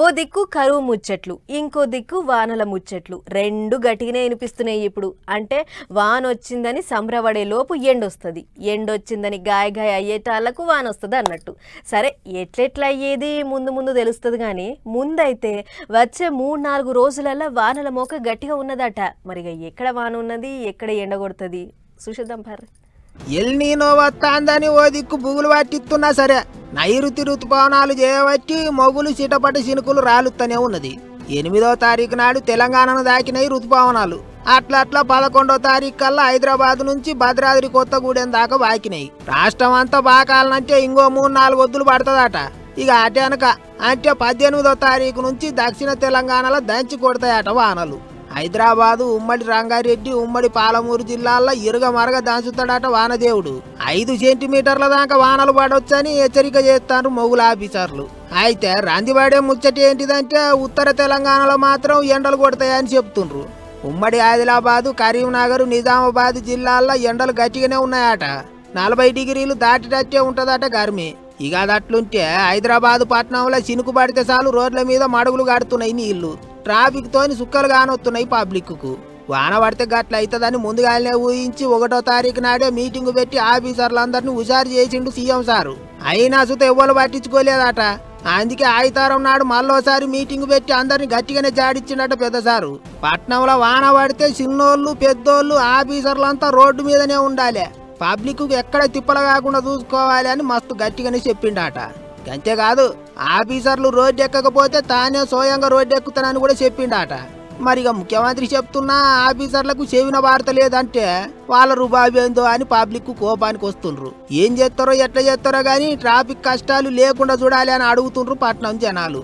ఓ దిక్కు కరువు ముచ్చట్లు, ఇంకో దిక్కు వానల ముచ్చట్లు రెండు గట్టిగానే వినిపిస్తున్నాయి ఇప్పుడు. అంటే వానొచ్చిందని సంబరపడే లోపు ఎండొస్తుంది, ఎండొచ్చిందని గాయ అయ్యేటాళ్లకు వానొస్తుంది అన్నట్టు. సరే, ఎట్లెట్లా అయ్యేది ముందు ముందు తెలుస్తుంది కానీ ముందైతే వచ్చే 3-4 రోజులలో వానల మోక గట్టిగా ఉన్నదట. మరిగా ఎక్కడ వాన ఉన్నది, ఎక్కడ ఎండ కొడుతుంది చూసేద్దాం పర్రి. ఎల్నీనో వస్తాందని ఓ దిక్కు బుగులు పట్టిస్తున్నా సరే, నైరుతి ఋతుపవనాలు చేయబట్టి మొగులు చిటపటి చినుకులు రాలుతూనే ఉన్నది. 8వ తారీఖు నాడు తెలంగాణను దాకినాయి ఋతుపవనాలు. అట్లా 11వ తారీఖు కల్లా హైదరాబాద్ నుంచి భద్రాద్రి కొత్తగూడెం దాకా వాకినాయి. రాష్ట్రం అంతా బాకాలనంటే ఇంకో 3-4 వద్దులు పడుతుందట. ఇక అటే అనక అంటే 18వ తారీఖు నుంచి దక్షిణ తెలంగాణలో దంచి కొడతాయట వానలు. హైదరాబాదు, ఉమ్మడి రంగారెడ్డి, ఉమ్మడి పాలమూరు జిల్లాల్లో ఇరుగమరగ దంచుతాడట వానదేవుడు. 5 సెంటీమీటర్ల దాకా వానలు పడవచ్చని హెచ్చరిక చేస్తారు మొగుల ఆఫీసర్లు. అయితే రందిపడే ముచ్చట ఏంటిదంటే ఉత్తర తెలంగాణలో మాత్రం ఎండలు కొడతాయని చెప్తుండ్రు. ఉమ్మడి ఆదిలాబాదు, కరీంనగర్, నిజామాబాద్ జిల్లాల్లో ఎండలు గట్టిగానే ఉన్నాయట. 40 డిగ్రీలు దాటిటట్టే ఉంటదట గర్మి. ఇక అదట్లుంటే హైదరాబాదు పట్టణంలో చినుకు పడితే చాలు రోడ్ల మీద మడుగులు కడుతున్నాయి నీళ్లు. ట్రాఫిక్ తోని సుక్కలు కానొస్తున్నాయి పబ్లిక్ కు. వాన పడితే గట్ల అవుతుందని ముందుగానే ఊహించి 1వ తారీఖు నాడే మీటింగ్ పెట్టి ఆఫీసర్లందరినీ హుషారు చేసిండు సీఎం సారు. అయినా సుత ఎవ్వరు పట్టించుకోలేదట. అందుకే ఆదివారం నాడు మళ్ళోసారి మీటింగ్ పెట్టి అందరిని గట్టిగానే జాడిచ్చిండట పెద్ద సారు. పట్నంలో వాన పడితే చిన్నోళ్ళు పెద్దోళ్ళు ఆఫీసర్లంతా రోడ్డు మీదనే ఉండాలి, పబ్లిక్ ఎక్కడ తిప్పలు కాకుండా చూసుకోవాలి అని మస్తు గట్టిగానే చెప్పిండట. అంతేకాదు ఆఫీసర్లు రోడ్డు ఎక్కకపోతే తానే స్వయంగా రోడ్డు ఎక్కుతానని కూడా చెప్పిండట. మరిగా ముఖ్యమంత్రి చెప్తున్నా ఆఫీసర్లకు చెవిన వార్త లేదంటే వాళ్ళ రుబాబేందో అని పబ్లిక్ కోపానికి వస్తుండ్రు. ఏం చేస్తారో ఎట్లా చేస్తారో గానీ ట్రాఫిక్ కష్టాలు లేకుండా చూడాలి అని అడుగుతుండ్రు పట్నం జనాలు.